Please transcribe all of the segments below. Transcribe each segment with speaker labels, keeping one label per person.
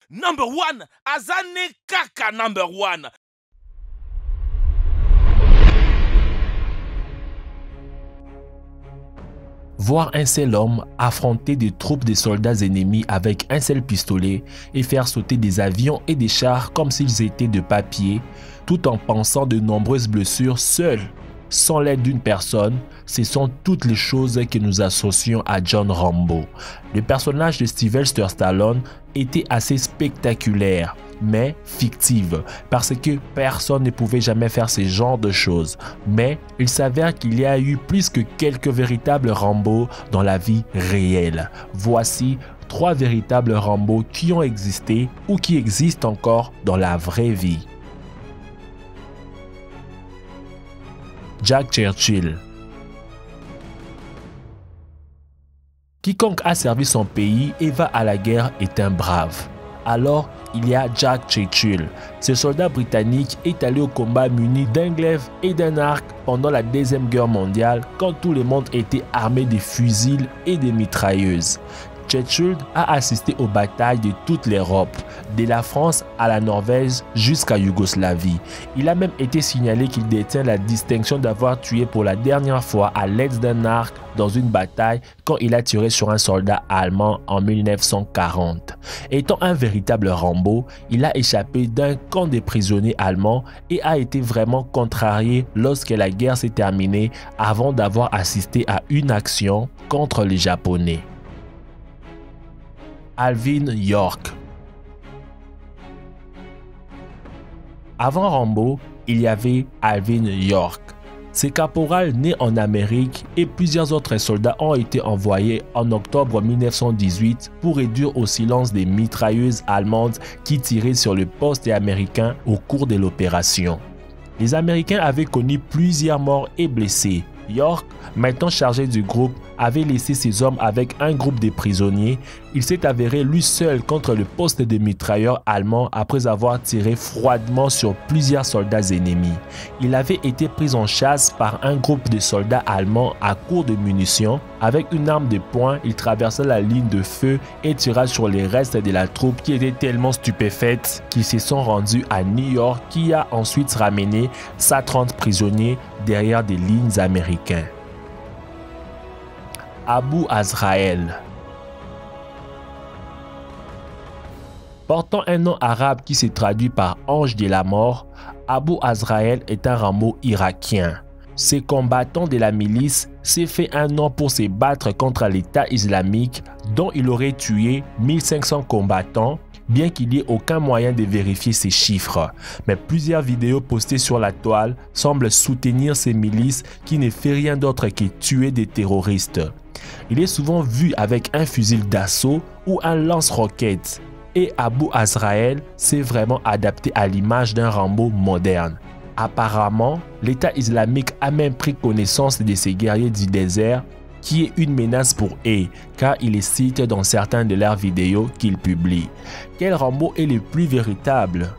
Speaker 1: Number one, Azane Kaka number one.
Speaker 2: Voir un seul homme affronter des troupes de soldats ennemis avec un seul pistolet et faire sauter des avions et des chars comme s'ils étaient de papier, tout en pensant de nombreuses blessures seul, sans l'aide d'une personne, ce sont toutes les choses que nous associons à John Rambo. Le personnage de Sylvester Stallone était assez spectaculaire, mais fictive, parce que personne ne pouvait jamais faire ce genre de choses. Mais il s'avère qu'il y a eu plus que quelques véritables Rambo dans la vie réelle. Voici 3 véritables Rambo qui ont existé ou qui existent encore dans la vraie vie. Jack Churchill. Quiconque a servi son pays et va à la guerre est un brave. Alors, il y a Jack Churchill. Ce soldat britannique est allé au combat muni d'un glaive et d'un arc pendant la Deuxième Guerre mondiale quand tout le monde était armé de fusils et de mitrailleuses. Churchill a assisté aux batailles de toute l'Europe, de la France à la Norvège jusqu'à Yougoslavie. Il a même été signalé qu'il détient la distinction d'avoir tué pour la dernière fois à l'aide d'un arc dans une bataille quand il a tiré sur un soldat allemand en 1940. Étant un véritable Rambo, il a échappé d'un camp de prisonniers allemands et a été vraiment contrarié lorsque la guerre s'est terminée avant d'avoir assisté à une action contre les Japonais. Alvin York. Avant Rambo, il y avait Alvin York. Ce caporal né en Amérique et plusieurs autres soldats ont été envoyés en octobre 1918 pour réduire au silence des mitrailleuses allemandes qui tiraient sur le poste américain au cours de l'opération. Les Américains avaient connu plusieurs morts et blessés. York, maintenant chargé du groupe, avait laissé ses hommes avec un groupe de prisonniers. Il s'est avéré lui seul contre le poste de mitrailleurs allemand après avoir tiré froidement sur plusieurs soldats ennemis. Il avait été pris en chasse par un groupe de soldats allemands à court de munitions. Avec une arme de poing, il traversa la ligne de feu et tira sur les restes de la troupe qui étaient tellement stupéfaites qu'ils se sont rendus à New York, qui a ensuite ramené 130 prisonniers derrière des lignes américaines. Abu Azrael. Portant un nom arabe qui se traduit par ange de la mort, Abu Azrael est un Rambo irakien. Ce combattant de la milice s'est fait un nom pour se battre contre l'État islamique dont il aurait tué 1500 combattants, bien qu'il n'y ait aucun moyen de vérifier ces chiffres. Mais plusieurs vidéos postées sur la toile semblent soutenir ces milices qui ne fait rien d'autre que tuer des terroristes. Il est souvent vu avec un fusil d'assaut ou un lance-roquettes. Et Abu Azrael s'est vraiment adapté à l'image d'un Rambo moderne. Apparemment, l'État islamique a même pris connaissance de ces guerriers du désert qui est une menace pour eux, car il les cite dans certaines de leurs vidéos qu'ils publient. Quel Rambo est le plus véritable?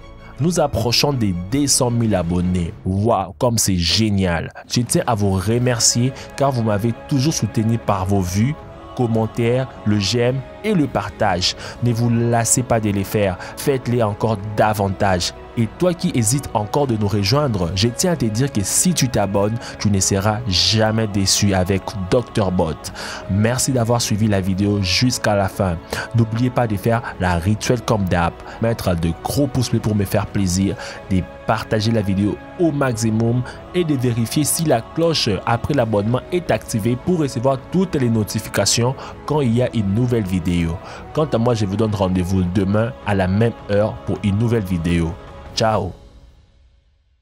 Speaker 2: Nous approchons des 200 000 abonnés. Waouh, comme c'est génial! Je tiens à vous remercier car vous m'avez toujours soutenu par vos vues, commentaires, le j'aime et le partage. Ne vous lassez pas de les faire, faites-les encore davantage. Et toi qui hésites encore de nous rejoindre, je tiens à te dire que si tu t'abonnes, tu ne seras jamais déçu avec Dr Bot. Merci d'avoir suivi la vidéo jusqu'à la fin. N'oubliez pas de faire la rituelle comme d'hab, mettre de gros pouces bleus pour me faire plaisir, de partager la vidéo au maximum et de vérifier si la cloche après l'abonnement est activée pour recevoir toutes les notifications quand il y a une nouvelle vidéo. Quant à moi, je vous donne rendez-vous demain à la même heure pour une nouvelle vidéo. Ciao!